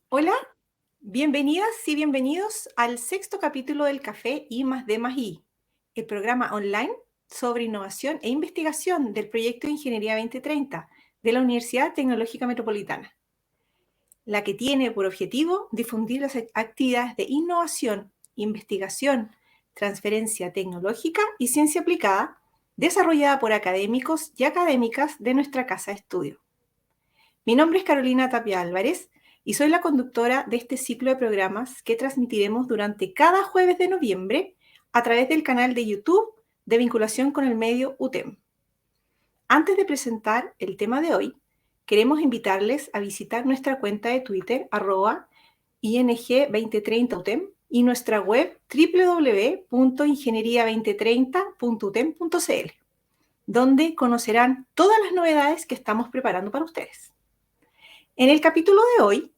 Hola, bienvenidas y bienvenidos al sexto capítulo del Café I más D más I, el programa online sobre innovación e investigación del proyecto de Ingeniería 2030 de la Universidad Tecnológica Metropolitana, la que tiene por objetivo difundir las actividades de innovación, investigación, transferencia tecnológica y ciencia aplicada desarrollada por académicos y académicas de nuestra casa de estudio. Mi nombre es Carolina Tapia Álvarez y soy la conductora de este ciclo de programas que transmitiremos durante cada jueves de noviembre a través del canal de YouTube de vinculación con el medio UTEM. Antes de presentar el tema de hoy, queremos invitarles a visitar nuestra cuenta de Twitter @ING2030UTEM y nuestra web www.ingeniería2030.utem.cl, donde conocerán todas las novedades que estamos preparando para ustedes. En el capítulo de hoy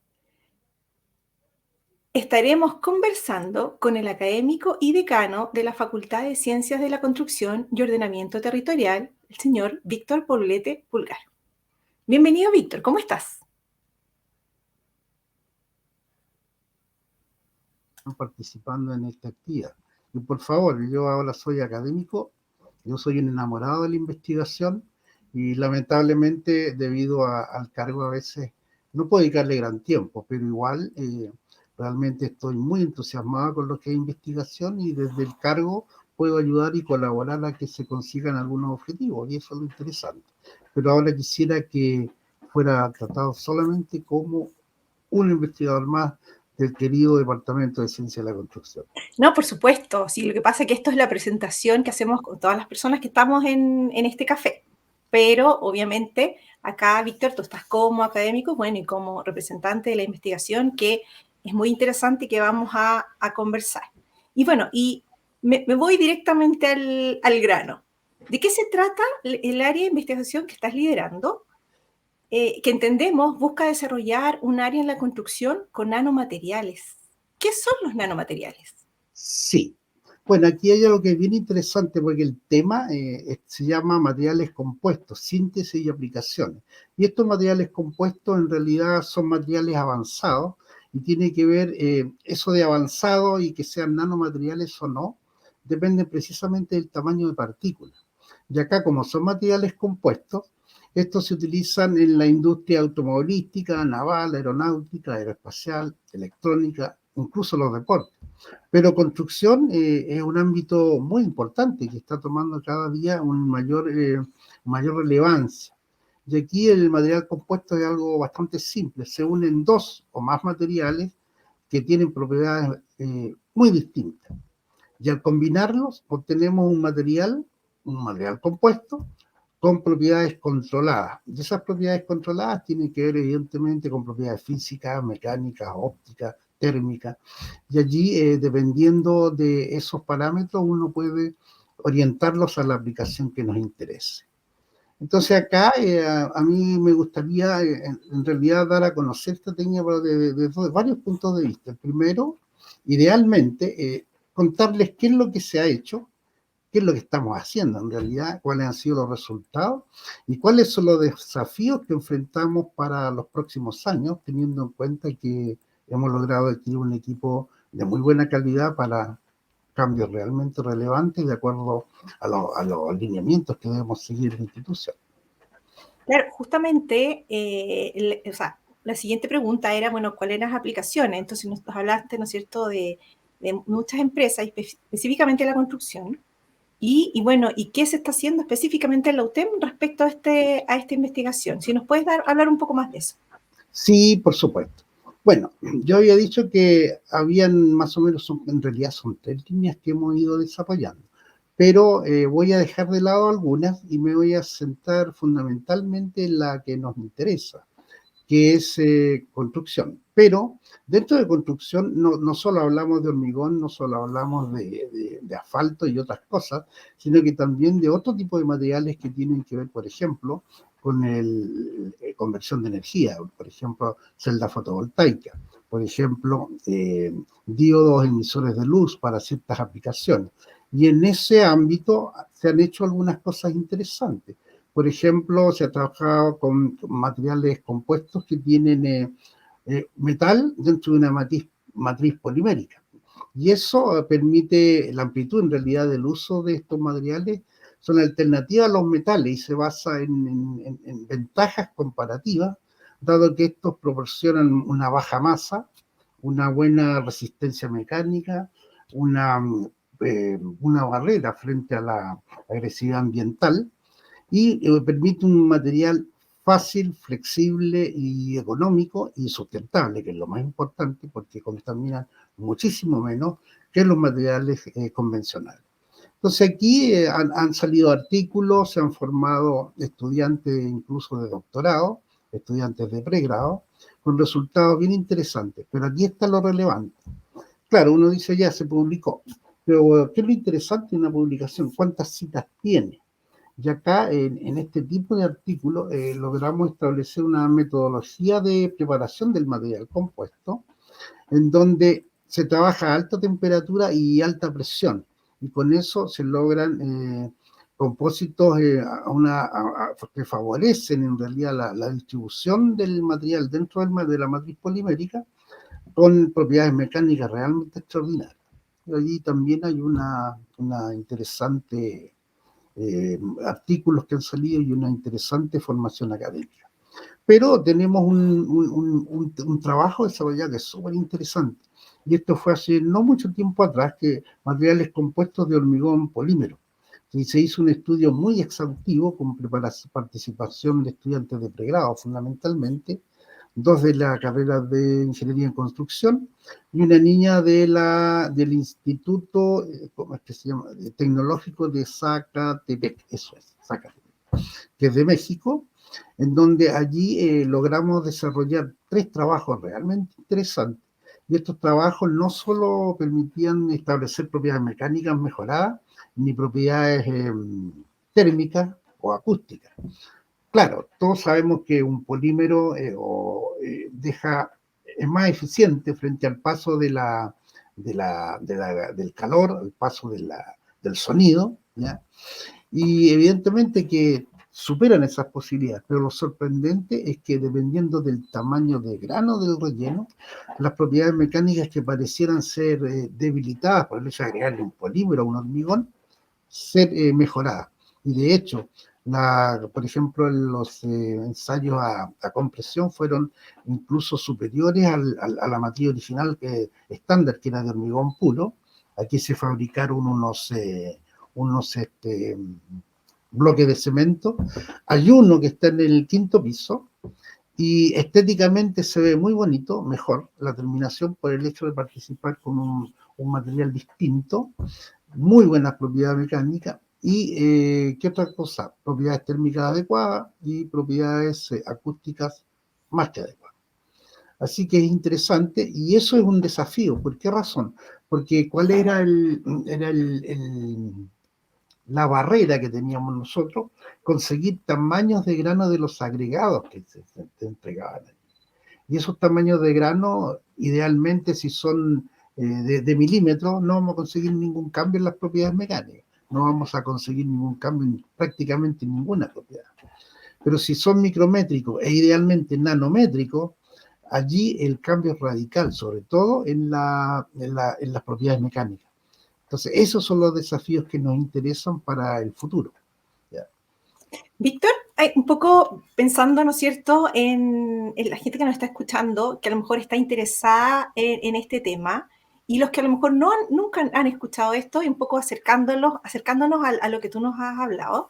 estaremos conversando con el académico y decano de la Facultad de Ciencias de la Construcción y Ordenamiento Territorial, el señor Víctor Poblete Pulgar. Bienvenido, Víctor, ¿cómo estás? Participando en esta actividad. Y por favor, yo ahora soy académico, yo soy un enamorado de la investigación y lamentablemente debido al cargo a veces no puedo dedicarle gran tiempo, pero igual realmente estoy muy entusiasmado con lo que es investigación y desde el cargo puedo ayudar y colaborar a que se consigan algunos objetivos y eso es lo interesante. Pero ahora quisiera que fuera tratado solamente como un investigador más del querido Departamento de Ciencia de la Construcción. No, por supuesto, sí, lo que pasa es que esto es la presentación que hacemos con todas las personas que estamos en este café, pero obviamente acá, Víctor, tú estás como académico, bueno, y como representante de la investigación, que es muy interesante y que vamos a conversar. Y bueno, y me voy directamente al grano. ¿De qué se trata el área de investigación que estás liderando? Que entendemos busca desarrollar un área en la construcción con nanomateriales. ¿Qué son los nanomateriales? Sí. Bueno, aquí hay algo que es bien interesante porque el tema se llama materiales compuestos, síntesis y aplicaciones. Y estos materiales compuestos en realidad son materiales avanzados y tiene que ver eso de avanzado y que sean nanomateriales o no, depende precisamente del tamaño de partículas. Y acá, como son materiales compuestos, estos se utilizan en la industria automovilística, naval, aeronáutica, aeroespacial, electrónica, incluso los deportes. Pero construcción es un ámbito muy importante que está tomando cada día mayor relevancia. Y aquí el material compuesto es algo bastante simple. Se unen dos o más materiales que tienen propiedades muy distintas. Y al combinarlos obtenemos un material compuesto, con propiedades controladas. Y esas propiedades controladas tienen que ver evidentemente con propiedades físicas, mecánicas, ópticas, térmicas. Y allí, dependiendo de esos parámetros, uno puede orientarlos a la aplicación que nos interese. Entonces acá a mí me gustaría en realidad dar a conocer esta técnica desde varios puntos de vista. El primero, idealmente, contarles qué es lo que se ha hecho, qué es lo que estamos haciendo en realidad, cuáles han sido los resultados y cuáles son los desafíos que enfrentamos para los próximos años, teniendo en cuenta que hemos logrado adquirir un equipo de muy buena calidad para cambios realmente relevantes de acuerdo a los alineamientos que debemos seguir en la institución. Claro, justamente, o sea, la siguiente pregunta era, bueno, ¿cuáles eran las aplicaciones? Entonces nos hablaste, ¿no es cierto?, de muchas empresas, específicamente la construcción. Y bueno, ¿y qué se está haciendo específicamente en la UTEM respecto a esta investigación? Si nos puedes hablar un poco más de eso. Sí, por supuesto. Bueno, yo había dicho que habían más o menos, en realidad son tres líneas que hemos ido desarrollando, pero voy a dejar de lado algunas y me voy a centrar fundamentalmente en la que nos interesa, que es construcción. Pero dentro de construcción no solo hablamos de hormigón, no solo hablamos de asfalto y otras cosas, sino que también de otro tipo de materiales que tienen que ver, por ejemplo, con conversión de energía, por ejemplo, celda fotovoltaica, por ejemplo, diodos emisores de luz para ciertas aplicaciones. Y en ese ámbito se han hecho algunas cosas interesantes. Por ejemplo, se ha trabajado con materiales compuestos que tienen metal dentro de una matriz polimérica. Y eso permite la amplitud en realidad del uso de estos materiales, son alternativas a los metales y se basa en ventajas comparativas, dado que estos proporcionan una baja masa, una buena resistencia mecánica, una barrera frente a la agresividad ambiental y permite un material fácil, flexible y económico y sustentable, que es lo más importante porque contaminan muchísimo menos que los materiales convencionales. Entonces aquí han salido artículos, se han formado estudiantes incluso de doctorado, estudiantes de pregrado, con resultados bien interesantes. Pero aquí está lo relevante. Claro, uno dice ya se publicó, pero ¿qué es lo interesante de una publicación? ¿Cuántas citas tiene? Y acá, en este tipo de artículos, logramos establecer una metodología de preparación del material compuesto, en donde se trabaja a alta temperatura y alta presión, y con eso se logran compósitos que favorecen en realidad la distribución del material dentro de la matriz polimérica con propiedades mecánicas realmente extraordinarias. Y allí también hay una interesante artículos que han salido y una interesante formación académica. Pero tenemos un trabajo desarrollado que es súper interesante. Y esto fue hace no mucho tiempo atrás, que materiales compuestos de hormigón polímero. Y se hizo un estudio muy exhaustivo con participación de estudiantes de pregrado fundamentalmente, dos de la carrera de Ingeniería en Construcción y una niña del Instituto, ¿cómo es que se llama? Tecnológico de Zacatepec, eso es, Zacatepec, que es de México, en donde allí logramos desarrollar 3 trabajos realmente interesantes. Y estos trabajos no solo permitían establecer propiedades mecánicas mejoradas, ni propiedades térmicas o acústicas. Claro, todos sabemos que un polímero es más eficiente frente al paso del calor, al paso del sonido, ¿ya? Y evidentemente que superan esas posibilidades, pero lo sorprendente es que dependiendo del tamaño de grano del relleno, las propiedades mecánicas que parecieran ser debilitadas por el hecho de agregarle un polímero a un hormigón, ser mejoradas. Y de hecho, por ejemplo, los ensayos a compresión fueron incluso superiores a la materia original estándar, que era de hormigón puro. Aquí se fabricaron unos bloques de cemento. Hay uno que está en el 5.º piso y estéticamente se ve muy bonito, mejor la terminación por el hecho de participar con un material distinto, muy buenas propiedades mecánicas y ¿qué otra cosa? Propiedades térmicas adecuadas y propiedades acústicas más que adecuadas. Así que es interesante y eso es un desafío. ¿Por qué razón? Porque ¿cuál era la barrera que teníamos nosotros? Conseguir tamaños de grano de los agregados que se entregaban. Y esos tamaños de grano, idealmente, si son de milímetros, no vamos a conseguir ningún cambio en las propiedades mecánicas. No vamos a conseguir ningún cambio en prácticamente ninguna propiedad. Pero si son micrométricos e idealmente nanométricos, allí el cambio es radical, sobre todo en las propiedades mecánicas. Entonces, esos son los desafíos que nos interesan para el futuro. ¿Ya? Víctor, un poco pensando, ¿no es cierto?, en la gente que nos está escuchando, que a lo mejor está interesada en este tema, y los que a lo mejor nunca han escuchado esto, y un poco acercándonos a lo que tú nos has hablado.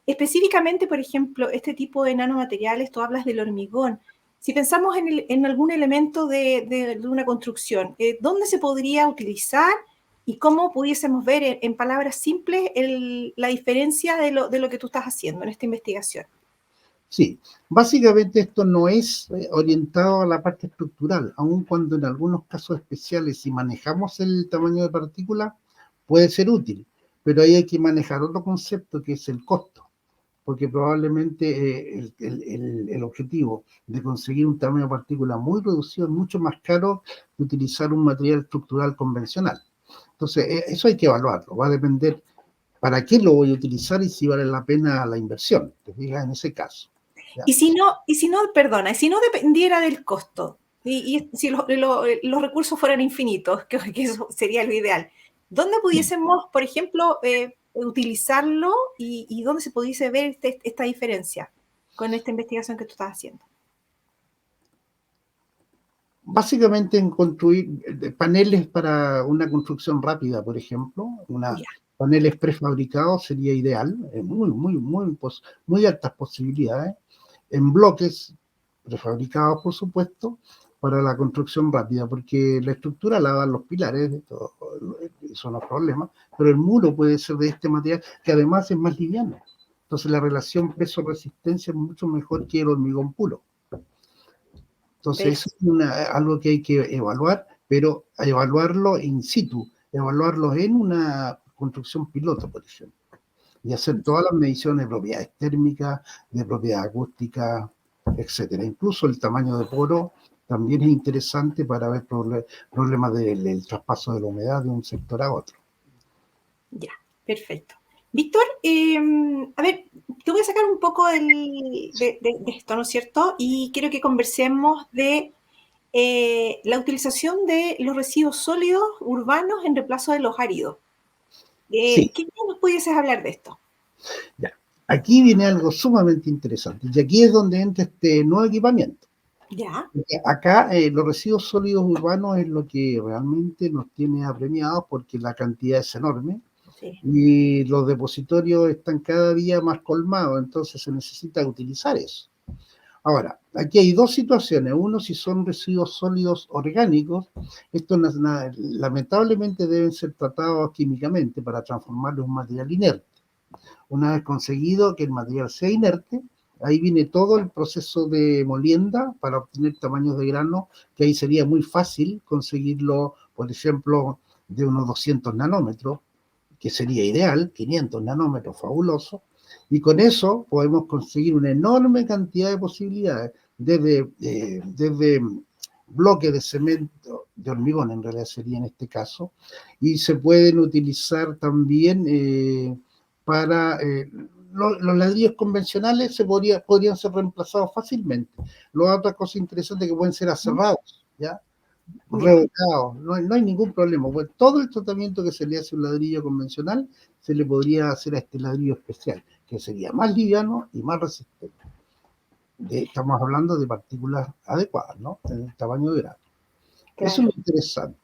Específicamente, por ejemplo, este tipo de nanomateriales, tú hablas del hormigón. Si pensamos en algún elemento de una construcción, ¿dónde se podría utilizar y cómo pudiésemos ver en palabras simples la diferencia de lo que tú estás haciendo en esta investigación? Sí, básicamente esto no es orientado a la parte estructural, aun cuando en algunos casos especiales, si manejamos el tamaño de partícula, puede ser útil, pero ahí hay que manejar otro concepto que es el costo, porque probablemente el objetivo de conseguir un tamaño de partícula muy reducido es mucho más caro que utilizar un material estructural convencional. Entonces, eso hay que evaluarlo, va a depender para qué lo voy a utilizar y si vale la pena la inversión, te fijas en ese caso. ¿Ya? Y si no dependiera del costo, Y si los recursos fueran infinitos, que eso sería lo ideal, ¿dónde pudiésemos, por ejemplo, utilizarlo y dónde se pudiese ver esta diferencia con esta investigación que tú estás haciendo? Básicamente en construir paneles para una construcción rápida, por ejemplo, Ya, paneles prefabricados sería ideal, muy altas posibilidades, en bloques prefabricados, por supuesto, para la construcción rápida, porque la estructura la dan los pilares, eso no es problema, pero el muro puede ser de este material, que además es más liviano. Entonces la relación peso-resistencia es mucho mejor que el hormigón puro. Entonces, eso es algo que hay que evaluar, pero evaluarlo in situ, evaluarlo en una construcción piloto, por ejemplo, y hacer todas las mediciones de propiedades térmicas, de propiedades acústicas, etcétera. Incluso el tamaño de poro también es interesante para ver problemas del traspaso de la humedad de un sector a otro. ya, perfecto. Víctor, a ver, te voy a sacar un poco de esto, ¿no es cierto? Y quiero que conversemos de la utilización de los residuos sólidos urbanos en reemplazo de los áridos. Sí, ¿Qué nos pudieses hablar de esto? ya. Aquí viene algo sumamente interesante, y aquí es donde entra este nuevo equipamiento. Ya, Acá los residuos sólidos urbanos es lo que realmente nos tiene apremiados porque la cantidad es enorme sí. y los depositorios están cada día más colmados, entonces se necesita utilizar eso. Ahora, aquí hay dos situaciones. Uno, si son residuos sólidos orgánicos, estos lamentablemente deben ser tratados químicamente para transformarlos en un material inerte. Una vez conseguido que el material sea inerte, ahí viene todo el proceso de molienda para obtener tamaños de grano, que ahí sería muy fácil conseguirlo, por ejemplo, de unos 200 nanómetros, que sería ideal, 500 nanómetros, fabuloso, y con eso podemos conseguir una enorme cantidad de posibilidades, desde bloques de cemento, de hormigón en realidad sería en este caso, y se pueden utilizar también para los ladrillos convencionales podrían ser reemplazados fácilmente. Las otras cosas interesantes que pueden ser aserrados, ¿ya? Ya, Revocados, no hay ningún problema. Pues todo el tratamiento que se le hace a un ladrillo convencional se le podría hacer a este ladrillo especial, que sería más liviano y más resistente. Estamos hablando de partículas adecuadas, ¿no? En el tamaño de grano. Eso es claro. lo interesante.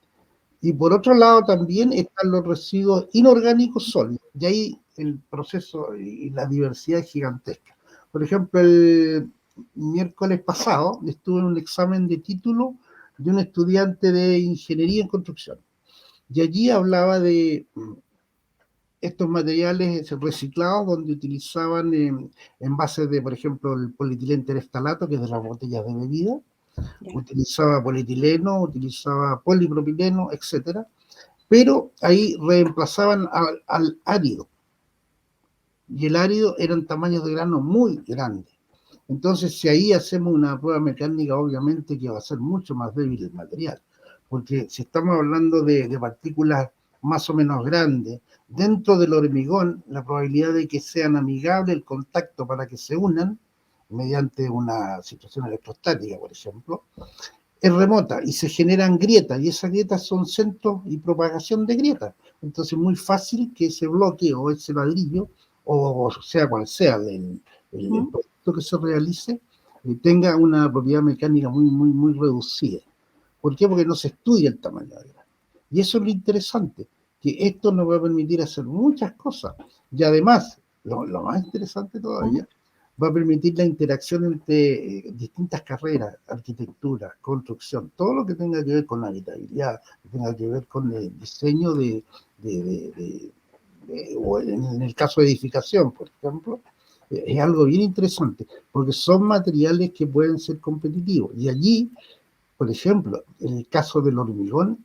Y por otro lado también están los residuos inorgánicos sólidos, y ahí el proceso y la diversidad es gigantesca. Por ejemplo, el miércoles pasado estuve en un examen de título de un estudiante de ingeniería en construcción, y allí hablaba de estos materiales reciclados donde utilizaban envases de, por ejemplo, el polietileno terestalato, que es de las botellas de bebida, Ya. utilizaba polietileno, utilizaba polipropileno, etcétera, pero ahí reemplazaban al árido, y el árido eran tamaños de grano muy grandes. Entonces, si ahí hacemos una prueba mecánica, obviamente que va a ser mucho más débil el material, porque si estamos hablando de partículas más o menos grandes, dentro del hormigón, la probabilidad de que sean amigables el contacto para que se unan, mediante una situación electrostática, por ejemplo, es remota y se generan grietas, y esas grietas son centros y propagación de grietas. Entonces es muy fácil que ese bloque o ese ladrillo, o sea cual sea el ¿Mm? producto que se realice, tenga una propiedad mecánica muy reducida. ¿Por qué? Porque no se estudia el tamaño de grano. Y eso es lo interesante, que esto nos va a permitir hacer muchas cosas. Y además, lo más interesante ¿Mm? todavía, va a permitir la interacción entre distintas carreras, arquitectura, construcción, todo lo que tenga que ver con la habitabilidad, que tenga que ver con el diseño de, de, o en el caso de edificación, por ejemplo, es algo bien interesante, porque son materiales que pueden ser competitivos. Y allí, por ejemplo, en el caso del hormigón,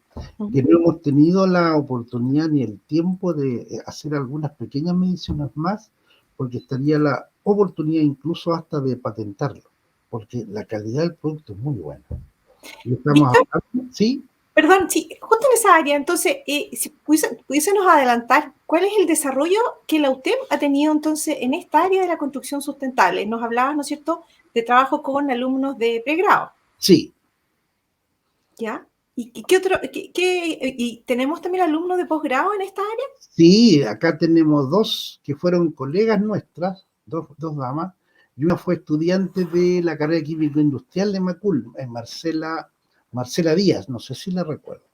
que ¿Mm? no hemos tenido la oportunidad ni el tiempo de hacer algunas pequeñas mediciones más, porque estaría la oportunidad incluso hasta de patentarlo, porque la calidad del producto es muy buena. Y estamos Víctor, hablando, ¿sí? perdón, sí, justo en esa área, entonces, si pudiésemos adelantar, ¿cuál es el desarrollo que la UTEM ha tenido entonces en esta área de la construcción sustentable? Nos hablabas, ¿no es cierto?, de trabajo con alumnos de pregrado. Sí. ¿Ya? ¿Y qué otro? ¿Y tenemos también alumnos de posgrado en esta área? Sí, acá tenemos dos que fueron colegas nuestras, dos damas, y una fue estudiante de la carrera de químico industrial de Macul, Marcela Díaz, no sé si la recuerdo.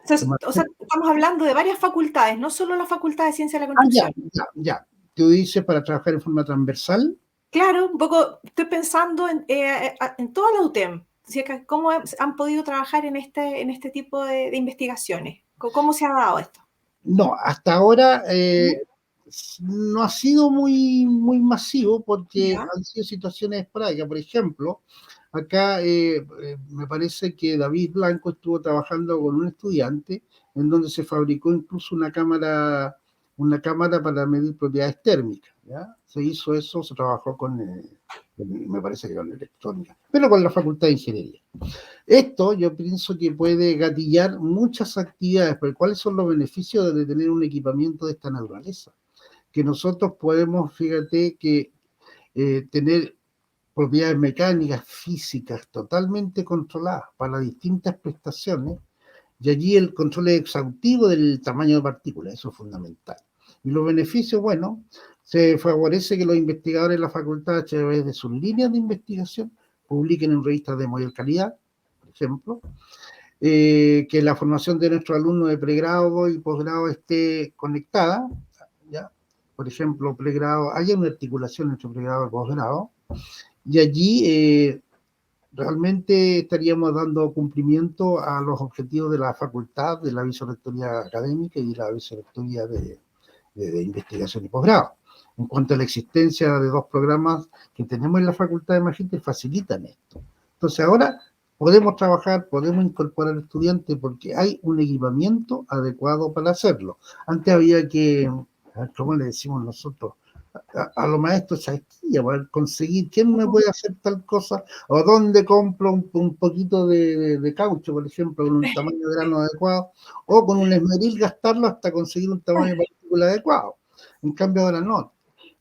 O sea, estamos hablando de varias facultades, no solo la Facultad de Ciencia de la Ya, Construcción. ya. Tú dices para trabajar en forma transversal. Claro, un poco estoy pensando en toda la UTEM, si es que cómo han podido trabajar en este tipo de investigaciones. ¿Cómo se ha dado esto? No, hasta ahora ¿Mm? no ha sido muy masivo porque ¿Ya? han sido situaciones esporádicas. Por ejemplo, acá me parece que David Blanco estuvo trabajando con un estudiante en donde se fabricó incluso una cámara para medir propiedades térmicas. ¿Ya? Se hizo eso, se trabajó me parece que con electrónica, pero con la Facultad de Ingeniería. Esto yo pienso que puede gatillar muchas actividades, pero ¿cuáles son los beneficios de tener un equipamiento de esta naturaleza? Que nosotros podemos, fíjate, que tener propiedades mecánicas, físicas, totalmente controladas para distintas prestaciones, y allí el control es exhaustivo del tamaño de partículas, eso es fundamental. Y los beneficios, bueno, se favorece que los investigadores de la facultad, a través de sus líneas de investigación, publiquen en revistas de mayor calidad, por ejemplo, que la formación de nuestros alumnos de pregrado y posgrado esté conectada, ¿ya? Por ejemplo, pregrado, hay una articulación entre pregrado y posgrado, y allí realmente estaríamos dando cumplimiento a los objetivos de la facultad, de la vicerrectoría académica y de la vicerrectoría de investigación y posgrado. En cuanto a la existencia de dos programas que tenemos en la facultad de Magíster, facilitan esto. Entonces ahora podemos trabajar, podemos incorporar estudiantes porque hay un equipamiento adecuado para hacerlo. Antes había que, ¿cómo le decimos nosotros? A los maestros chaquilla, para conseguir quién me puede hacer tal cosa, o dónde compro un poquito de caucho, por ejemplo, con un tamaño de grano adecuado, o con un esmeril gastarlo hasta conseguir un tamaño de partícula adecuado. En cambio ahora no.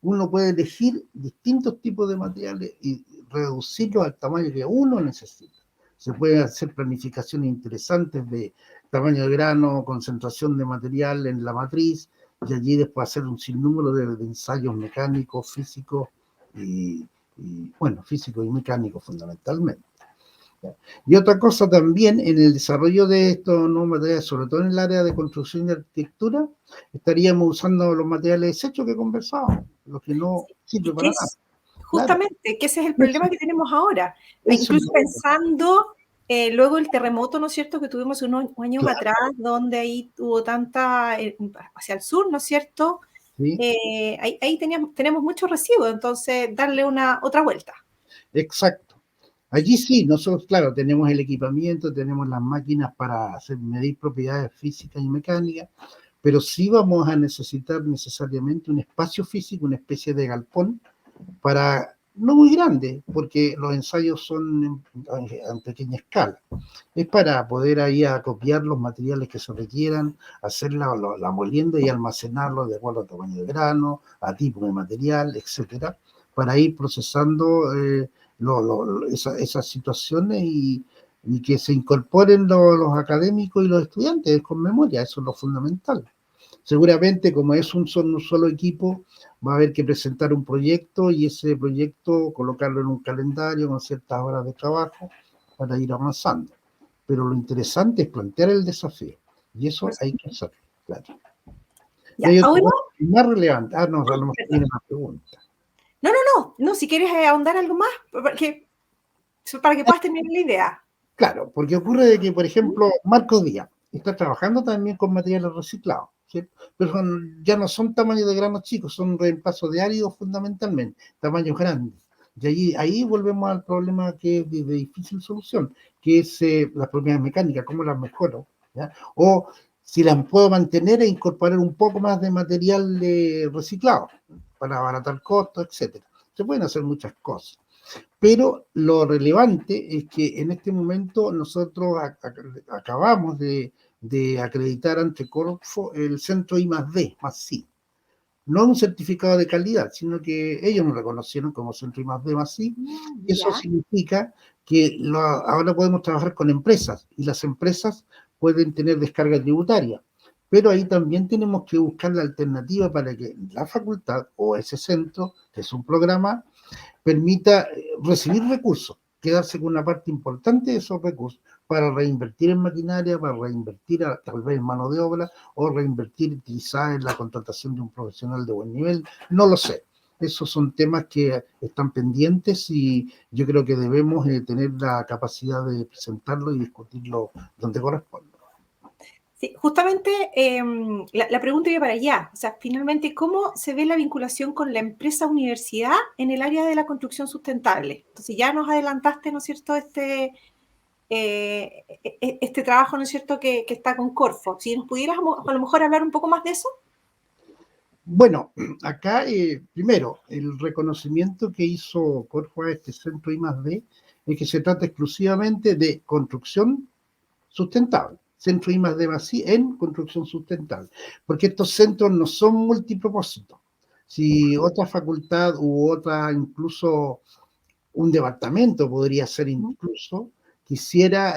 Uno puede elegir distintos tipos de materiales y reducirlos al tamaño que uno necesita. Se pueden hacer planificaciones interesantes de tamaño de grano, concentración de material en la matriz, y allí después hacer un sinnúmero de ensayos mecánicos, físicos bueno, físicos y mecánicos fundamentalmente. Y otra cosa también, en el desarrollo de estos nuevos materiales, sobre todo en el área de construcción y arquitectura, estaríamos usando los materiales desechos que conversábamos, los que no Y sirven que para nada. es Claro, justamente, que ese es el eso, problema que tenemos ahora. eso es Incluso lo que, pensando luego el terremoto, ¿no es cierto?, que tuvimos unos años claro, atrás, donde ahí tuvo tanta, hacia el sur, ¿no es cierto? ¿sí? Ahí tenemos muchos residuos, entonces darle una otra vuelta. Exacto. Allí sí, nosotros, claro, tenemos el equipamiento, tenemos las máquinas para hacer, medir propiedades físicas y mecánicas, pero sí vamos a necesitar necesariamente un espacio físico, una especie de galpón, para, no muy grande, porque los ensayos son en pequeña escala. Es para poder ahí acopiar los materiales que se requieran, hacer la molienda y almacenarlo de acuerdo al tamaño de grano, a tipo de material, etcétera, para ir procesando esas situaciones y que se incorporen los académicos y los estudiantes con memoria, eso es lo fundamental. Seguramente, como es un solo equipo, va a haber que presentar un proyecto y ese proyecto colocarlo en un calendario con ciertas horas de trabajo para ir avanzando. Pero lo interesante es plantear el desafío y eso Por hay supuesto. que hacer, claro. Y Ya, hay otro ahora, más relevante. No, a lo mejor perdón. tiene más preguntas. No, si quieres ahondar algo más, para que puedas tener la idea. Claro, porque ocurre de que, por ¿Mm? ejemplo, Marcos Díaz está trabajando también con materiales reciclados, ¿sí? Pero ya no son tamaños de granos chicos, son reemplazos de áridos fundamentalmente, tamaños grandes. Y ahí volvemos al problema que es de difícil solución, que es las propiedades mecánicas, cómo las mejoro, ¿ya? O si las puedo mantener e incorporar un poco más de material reciclado para abaratar costos, etcétera. Se pueden hacer muchas cosas. Pero lo relevante es que en este momento nosotros acabamos de acreditar ante Corfo el centro I+D, más sí. No un certificado de calidad, sino que ellos nos reconocieron como centro I+D, más sí. Eso Ya. significa que ahora podemos trabajar con empresas y las empresas pueden tener descarga tributaria. Pero ahí también tenemos que buscar la alternativa para que la facultad o ese centro, que es un programa, permita recibir recursos, quedarse con una parte importante de esos recursos para reinvertir en maquinaria, para reinvertir tal vez en mano de obra o reinvertir quizás en la contratación de un profesional de buen nivel, no lo sé. Esos son temas que están pendientes y yo creo que debemos tener la capacidad de presentarlo y discutirlo donde corresponde. Sí, justamente la pregunta iba para allá. O sea, finalmente, ¿cómo se ve la vinculación con la empresa universidad en el área de la construcción sustentable? Entonces, ya nos adelantaste, ¿no es cierto?, este trabajo, ¿no es cierto?, que está con Corfo. Si nos pudieras a lo mejor hablar un poco más de eso. Bueno, acá primero, el reconocimiento que hizo Corfo a este centro I+D es que se trata exclusivamente de construcción sustentable. Centro I+D en construcción sustentable. Porque estos centros no son multipropósitos. Si otra facultad u otra, incluso un departamento podría ser incluso, quisiera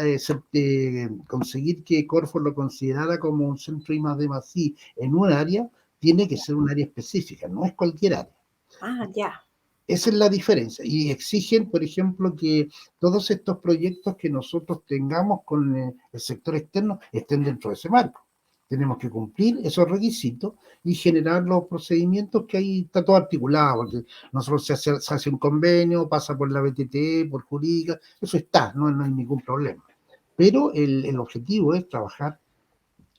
conseguir que Corfo lo considerara como un centro I+D en un área, tiene que ser un área específica, no es cualquier área. Ah, ya. Esa es la diferencia. Y exigen, por ejemplo, que todos estos proyectos que nosotros tengamos con el sector externo estén dentro de ese marco. Tenemos que cumplir esos requisitos y generar los procedimientos que ahí está todo articulado, porque nosotros se hace un convenio, pasa por la BTT, por jurídica, eso está, no hay ningún problema. Pero el objetivo es trabajar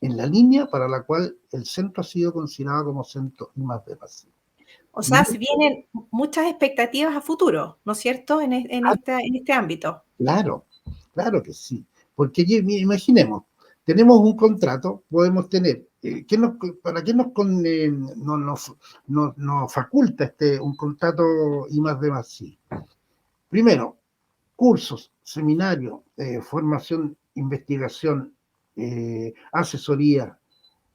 en la línea para la cual el centro ha sido considerado como centro I+D+I. O sea, se vienen muchas expectativas a futuro, ¿no es cierto?, en este ámbito. Claro, claro que sí. Porque imaginemos, tenemos un contrato, podemos tener, ¿para qué nos faculta un contrato I+D+I? Primero, cursos, seminarios, formación, investigación, asesoría,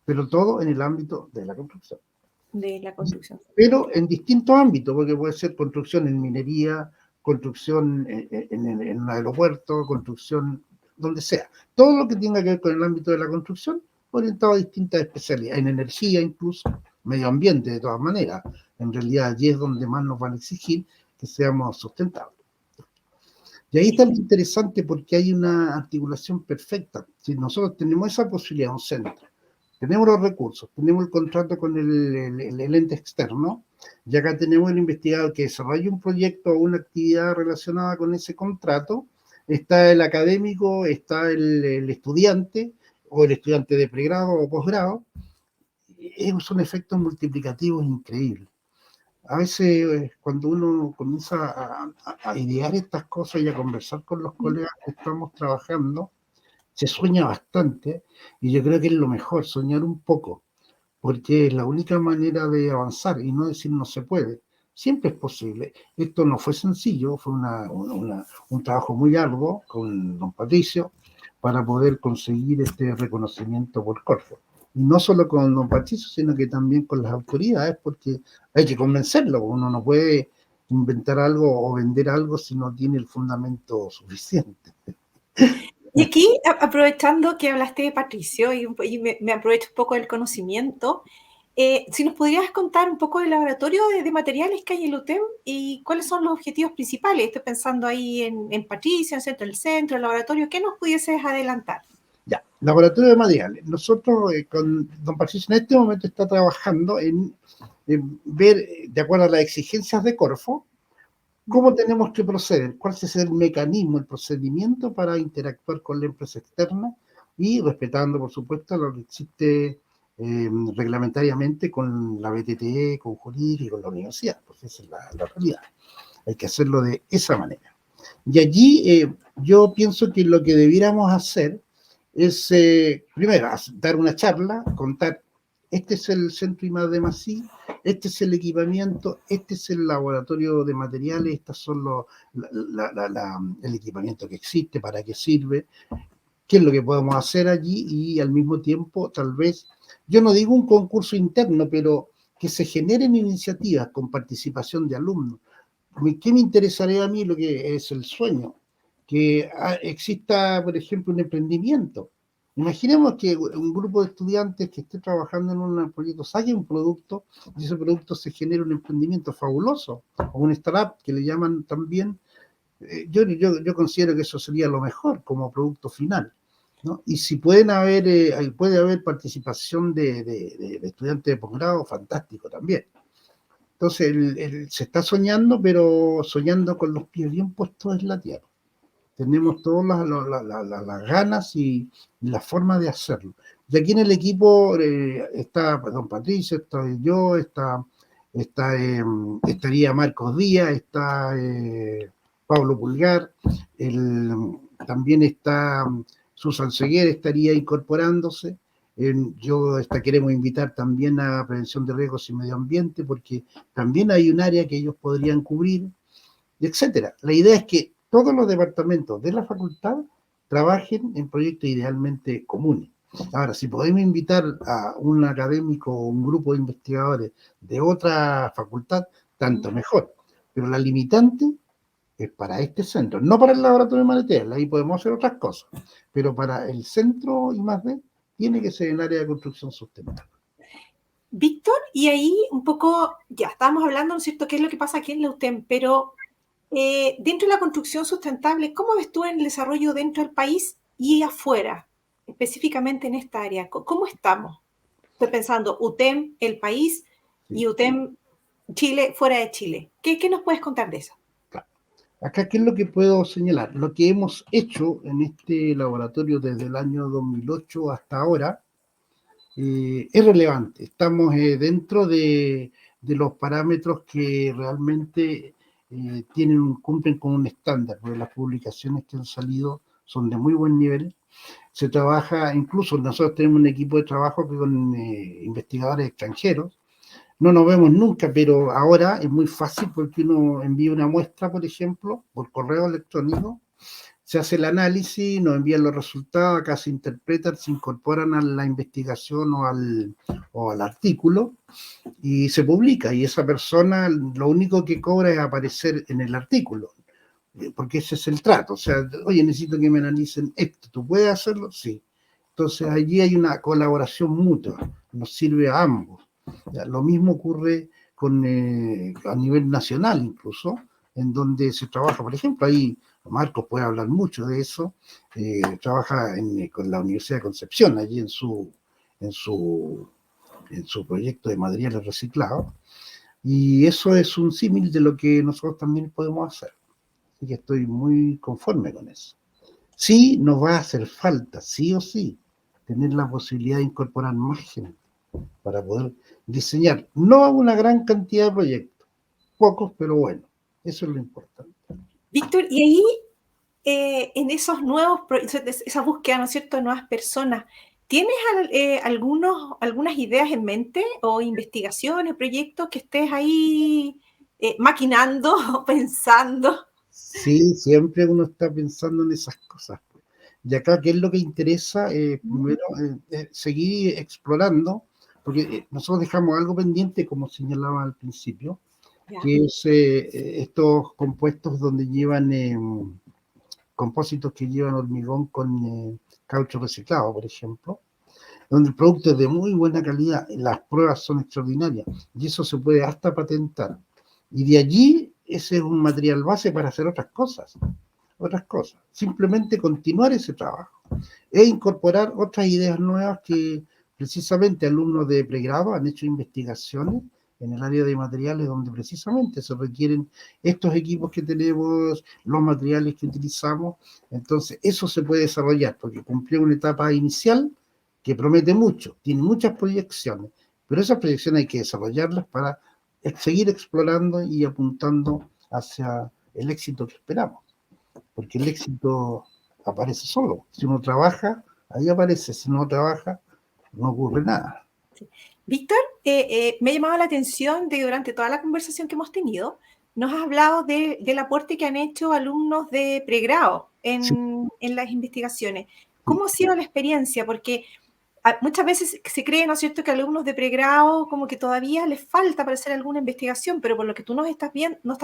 pero todo en el ámbito de la construcción. De la construcción. Pero en distintos ámbitos, porque puede ser construcción en minería, construcción en un aeropuerto, construcción donde sea. Todo lo que tenga que ver con el ámbito de la construcción, orientado a distintas especialidades, en energía incluso, medio ambiente de todas maneras. En realidad allí es donde más nos van a exigir que seamos sustentables. Y ahí está lo interesante porque hay una articulación perfecta. Si nosotros tenemos esa posibilidad, un centro, tenemos los recursos, tenemos el contrato con el ente externo, y acá tenemos el investigador que desarrolla un proyecto o una actividad relacionada con ese contrato, está el académico, está el estudiante, o el estudiante de pregrado o posgrado, son efectos multiplicativos increíbles. A veces cuando uno comienza a idear estas cosas y a conversar con los colegas que estamos trabajando, se sueña bastante y yo creo que es lo mejor, soñar un poco, porque es la única manera de avanzar y no decir no se puede. Siempre es posible. Esto no fue sencillo, fue un trabajo muy arduo con don Patricio para poder conseguir este reconocimiento por Corfo. Y no solo con don Patricio, sino que también con las autoridades, porque hay que convencerlo. Uno no puede inventar algo o vender algo si no tiene el fundamento suficiente. Y aquí, aprovechando que hablaste de Patricio y me aprovecho un poco del conocimiento, si nos podrías contar un poco del laboratorio de materiales que hay en el UTEM y cuáles son los objetivos principales. Estoy pensando ahí en Patricio, en el centro, el laboratorio. ¿Qué nos pudieses adelantar? Ya, laboratorio de materiales. Nosotros con don Patricio en este momento está trabajando en ver, de acuerdo a las exigencias de Corfo, cómo tenemos que proceder, cuál es el mecanismo, el procedimiento para interactuar con la empresa externa y respetando, por supuesto, lo que existe reglamentariamente con la BTT, con jurídica y con la universidad, pues esa es la realidad. Hay que hacerlo de esa manera. Y allí yo pienso que lo que debiéramos hacer es, primero, dar una charla, contar, este es el centro I+D+I, este es el equipamiento, este es el laboratorio de materiales, estos son el equipamiento que existe, para qué sirve, qué es lo que podemos hacer allí y al mismo tiempo, tal vez, yo no digo un concurso interno, pero que se generen iniciativas con participación de alumnos. ¿Qué me interesaría a mí? Lo que es el sueño, que exista, por ejemplo, un emprendimiento. Imaginemos que un grupo de estudiantes que esté trabajando en un proyecto saque un producto y ese producto se genere un emprendimiento fabuloso, o un startup que le llaman también. Yo considero que eso sería lo mejor como producto final, ¿no? Y si puede haber participación de estudiantes de posgrado, fantástico también. Entonces, se está soñando, pero soñando con los pies bien puestos en la tierra. Tenemos todas las ganas y la forma de hacerlo. Y aquí en el equipo está don Patricio, estoy yo, estaría Marcos Díaz, está Pablo Pulgar, también está Susan Seguer, estaría incorporándose. Queremos invitar también a Prevención de Riesgos y Medio Ambiente, porque también hay un área que ellos podrían cubrir, etcétera. La idea es que todos los departamentos de la facultad trabajen en proyectos idealmente comunes. Ahora, si podemos invitar a un académico o un grupo de investigadores de otra facultad, tanto mejor. Pero la limitante es para este centro, no para el laboratorio de materiales, ahí podemos hacer otras cosas, pero para el centro I+D tiene que ser en área de construcción sustentable. Víctor, y ahí un poco, ya estábamos hablando, ¿no es cierto?, qué es lo que pasa aquí en la UTEM, pero dentro de la construcción sustentable, ¿cómo ves tú en el desarrollo dentro del país y afuera, específicamente en esta área? ¿Cómo estamos? Estoy pensando UTEM, el país, Sí. y UTEM, Chile, fuera de Chile. ¿Qué nos puedes contar de eso? Claro. Acá, ¿qué es lo que puedo señalar? Lo que hemos hecho en este laboratorio desde el año 2008 hasta ahora es relevante. Estamos dentro de los parámetros que realmente cumplen con un estándar, porque las publicaciones que han salido son de muy buen nivel. Se trabaja, incluso nosotros tenemos un equipo de trabajo con investigadores extranjeros. No nos vemos nunca, pero ahora es muy fácil porque uno envía una muestra, por ejemplo, por correo electrónico, se hace el análisis, nos envían los resultados, acá se interpretan, se incorporan a la investigación o al artículo y se publica. Y esa persona lo único que cobra es aparecer en el artículo, porque ese es el trato. O sea, oye, necesito que me analicen esto, ¿tú puedes hacerlo? Sí. Entonces allí hay una colaboración mutua, nos sirve a ambos. Ya, lo mismo ocurre a nivel nacional incluso, en donde se trabaja, por ejemplo, ahí Marcos puede hablar mucho de eso, trabaja con la Universidad de Concepción, allí en su, en su proyecto de materiales reciclados, y eso es un símil de lo que nosotros también podemos hacer. Así que estoy muy conforme con eso. Sí, nos va a hacer falta, sí o sí, tener la posibilidad de incorporar más gente para poder diseñar, no una gran cantidad de proyectos, pocos, pero bueno, eso es lo importante. Víctor, y ahí en esos esa búsqueda, ¿no es cierto?, de nuevas personas, ¿tienes algunas ideas en mente o investigaciones, proyectos que estés ahí maquinando o pensando? Sí, siempre uno está pensando en esas cosas. Y acá, ¿qué es lo que interesa? Primero, seguir explorando, porque nosotros dejamos algo pendiente, como señalaba al principio, Ya. que es estos compuestos donde llevan compósitos que llevan hormigón con caucho reciclado, por ejemplo, donde el producto es de muy buena calidad, las pruebas son extraordinarias y eso se puede hasta patentar. Y de allí ese es un material base para hacer otras cosas. Simplemente continuar ese trabajo e incorporar otras ideas nuevas que precisamente alumnos de pregrado han hecho investigaciones en el área de materiales donde precisamente se requieren estos equipos que tenemos, los materiales que utilizamos. Entonces, eso se puede desarrollar porque cumplió una etapa inicial que promete mucho, tiene muchas proyecciones, pero esas proyecciones hay que desarrollarlas para seguir explorando y apuntando hacia el éxito que esperamos, porque el éxito aparece solo. Si uno trabaja, ahí aparece, si no trabaja, no ocurre nada. Sí. Víctor, me ha llamado la atención de que durante toda la conversación que hemos tenido, nos has hablado del aporte que han hecho alumnos de pregrado Sí, en las investigaciones. sí, ¿Cómo ha sido la experiencia? Porque muchas veces se cree, ¿no es cierto?, que alumnos de pregrado como que todavía les falta para hacer alguna investigación, pero por lo que tú nos estás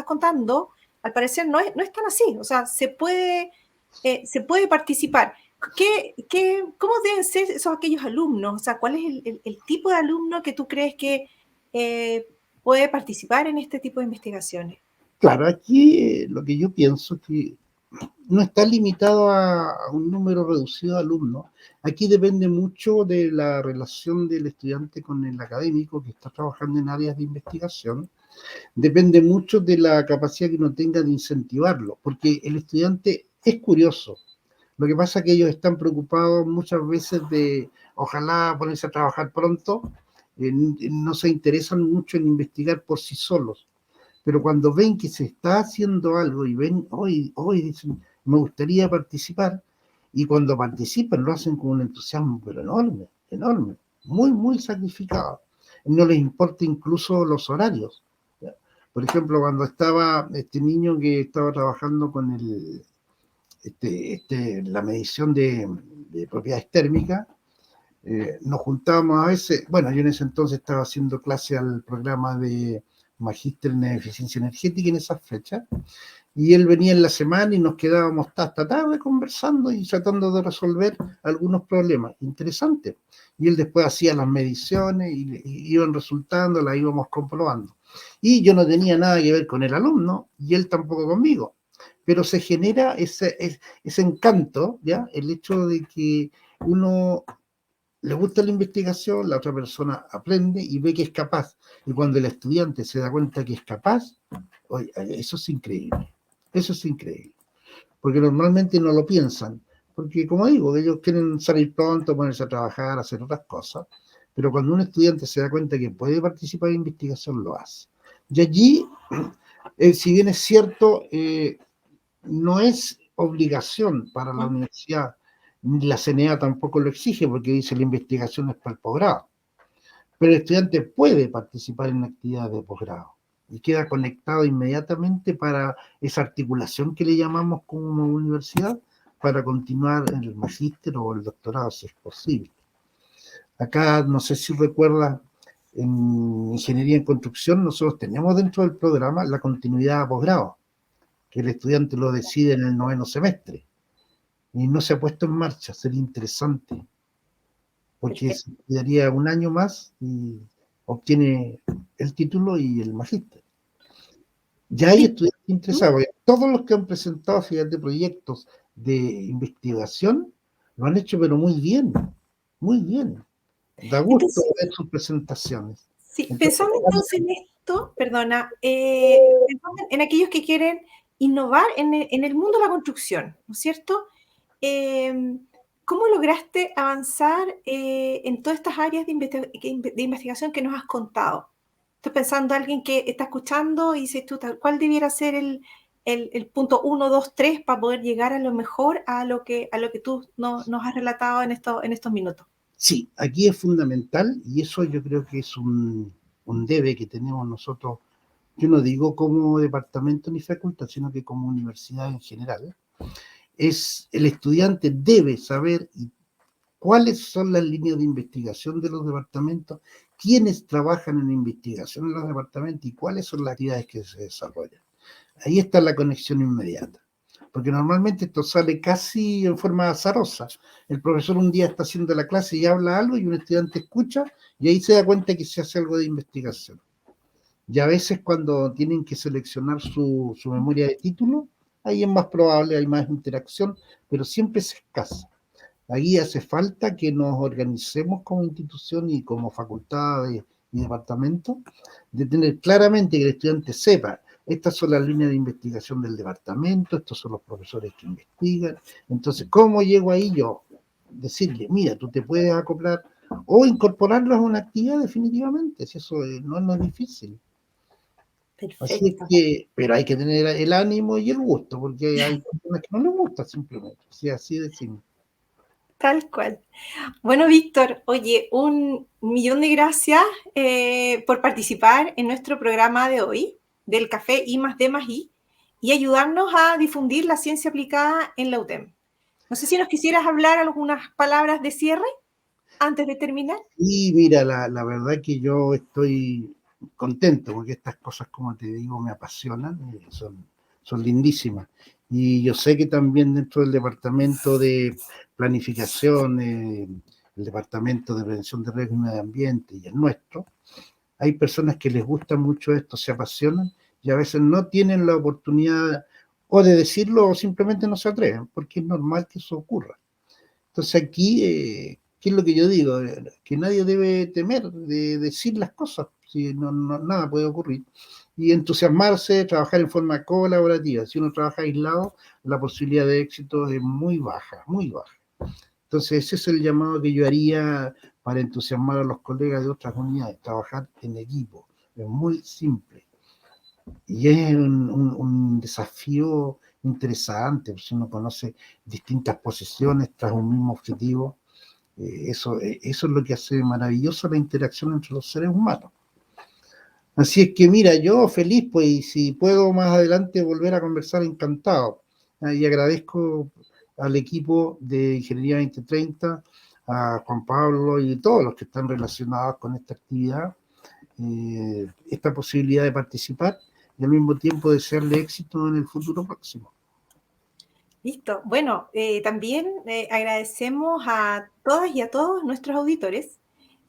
contando, al parecer no es tan así. O sea, se puede se puede participar. ¿Cómo deben ser esos aquellos alumnos? O sea, ¿cuál es el tipo de alumno que tú crees que puede participar en este tipo de investigaciones? Claro, aquí lo que yo pienso es que no está limitado a un número reducido de alumnos. Aquí depende mucho de la relación del estudiante con el académico que está trabajando en áreas de investigación. Depende mucho de la capacidad que uno tenga de incentivarlo, porque el estudiante es curioso. Lo que pasa es que ellos están preocupados muchas veces de, ojalá ponerse a trabajar pronto, no se interesan mucho en investigar por sí solos, pero cuando ven que se está haciendo algo y ven, hoy dicen, me gustaría participar, y cuando participan lo hacen con un entusiasmo, pero enorme, enorme, muy, muy sacrificado. No les importa incluso los horarios. ¿Ya? Por ejemplo, cuando estaba este niño que estaba trabajando con la medición de propiedades térmicas, nos juntábamos a veces, bueno, yo en ese entonces estaba haciendo clase al programa de magíster en eficiencia energética en esas fechas, y él venía en la semana y nos quedábamos hasta tarde conversando y tratando de resolver algunos problemas interesantes. Y él después hacía las mediciones y iban resultando, las íbamos comprobando. Y yo no tenía nada que ver con el alumno y él tampoco conmigo. Pero se genera ese encanto, ¿ya? El hecho de que uno le gusta la investigación, la otra persona aprende y ve que es capaz. Y cuando el estudiante se da cuenta que es capaz, oye, eso es increíble. Eso es increíble. Porque normalmente no lo piensan. Porque, como digo, ellos quieren salir pronto, ponerse a trabajar, hacer otras cosas. Pero cuando un estudiante se da cuenta que puede participar en investigación, lo hace. Y allí, si bien es cierto, no es obligación para la ¿Mm? universidad, ni la CNA tampoco lo exige porque dice la investigación es para el posgrado, pero el estudiante puede participar en actividades de posgrado y queda conectado inmediatamente para esa articulación que le llamamos como universidad para continuar en el magíster o el doctorado si es posible. Acá, no sé si recuerdas, en ingeniería en construcción nosotros tenemos dentro del programa la continuidad a posgrado, que el estudiante lo decide en el noveno semestre y no se ha puesto en marcha. Sería interesante porque se Perfecto. estudiaría un año más y obtiene el título y el magíster. Ya hay Vic- estudiantes ¿Mm? interesados. Todos los que han presentado fíjate, proyectos de investigación lo han hecho, pero muy bien, muy bien. Da gusto Entonces, ver sus presentaciones. sí, Entonces, pensando entonces en esto, perdona, pensando en aquellos que quieren innovar en el mundo de la construcción, ¿no es cierto? Eh, ¿Cómo lograste avanzar en todas estas áreas de investigación que nos has contado? Estoy pensando en alguien que está escuchando y dice tú, ¿cuál debiera ser el punto uno, 2, 3 para poder llegar a lo mejor a lo que tú nos has relatado en estos minutos? sí, aquí es fundamental y eso yo creo que es un debe que tenemos nosotros, yo no digo como departamento ni facultad, sino que como universidad en general, es el estudiante debe saber cuáles son las líneas de investigación de los departamentos, quiénes trabajan en investigación en los departamentos y cuáles son las actividades que se desarrollan. Ahí está la conexión inmediata, porque normalmente esto sale casi en forma azarosa. El profesor un día está haciendo la clase y habla algo y un estudiante escucha y ahí se da cuenta que se hace algo de investigación. Y a veces cuando tienen que seleccionar su memoria de título, ahí es más probable, hay más interacción, pero siempre es escasa. Ahí hace falta que nos organicemos como institución y como facultad y departamento, de tener claramente que el estudiante sepa, estas son las líneas de investigación del departamento, estos son los profesores que investigan. Entonces, ¿cómo llego ahí yo? Decirle, mira, tú te puedes acoplar o incorporarlos a una actividad definitivamente, si eso no es difícil. Así es Perfecto. que, pero hay que tener el ánimo y el gusto, porque hay personas que no les gusta simplemente, si así decimos. Tal cual. Bueno, Víctor, oye, un millón de gracias por participar en nuestro programa de hoy del Café I más D más I y ayudarnos a difundir la ciencia aplicada en la UTEM. No sé si nos quisieras hablar algunas palabras de cierre antes de terminar. Y mira, la verdad que yo estoy contento porque estas cosas, como te digo, me apasionan, son lindísimas. Y yo sé que también dentro del departamento de planificación, el departamento de prevención de riesgo y medio ambiente y el nuestro, hay personas que les gusta mucho esto, se apasionan y a veces no tienen la oportunidad o de decirlo o simplemente no se atreven, porque es normal que eso ocurra. Entonces aquí, ¿qué es lo que yo digo? Que nadie debe temer de decir las cosas, si nada puede ocurrir. Y entusiasmarse, trabajar en forma colaborativa. Si uno trabaja aislado, la posibilidad de éxito es muy baja, muy baja. Entonces ese es el llamado que yo haría para entusiasmar a los colegas de otras unidades, trabajar en equipo. Es muy simple. Y es un desafío interesante, si uno conoce distintas posiciones tras un mismo objetivo. Eso es lo que hace maravillosa la interacción entre los seres humanos. Así es que mira, yo feliz, pues, y si puedo más adelante volver a conversar, encantado. Y agradezco al equipo de Ingeniería 2030, a Juan Pablo y todos los que están relacionados con esta actividad, esta posibilidad de participar y al mismo tiempo desearle éxito en el futuro próximo. Listo. Bueno, también agradecemos a todas y a todos nuestros auditores.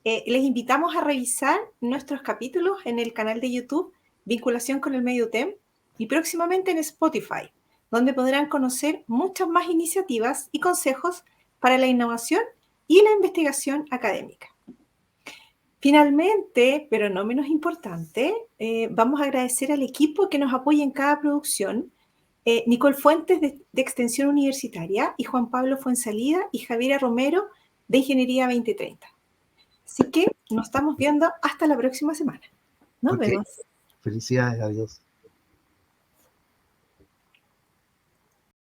Les invitamos a revisar nuestros capítulos en el canal de YouTube Vinculación con el Medio TEM y próximamente en Spotify, donde podrán conocer muchas más iniciativas y consejos para la innovación y la investigación académica. Finalmente, pero no menos importante, vamos a agradecer al equipo que nos apoya en cada producción, Nicole Fuentes de Extensión Universitaria y Juan Pablo Fuensalida y Javiera Romero de Ingeniería 2030. Así que nos estamos viendo hasta la próxima semana. Nos Ok, vemos. felicidades, adiós.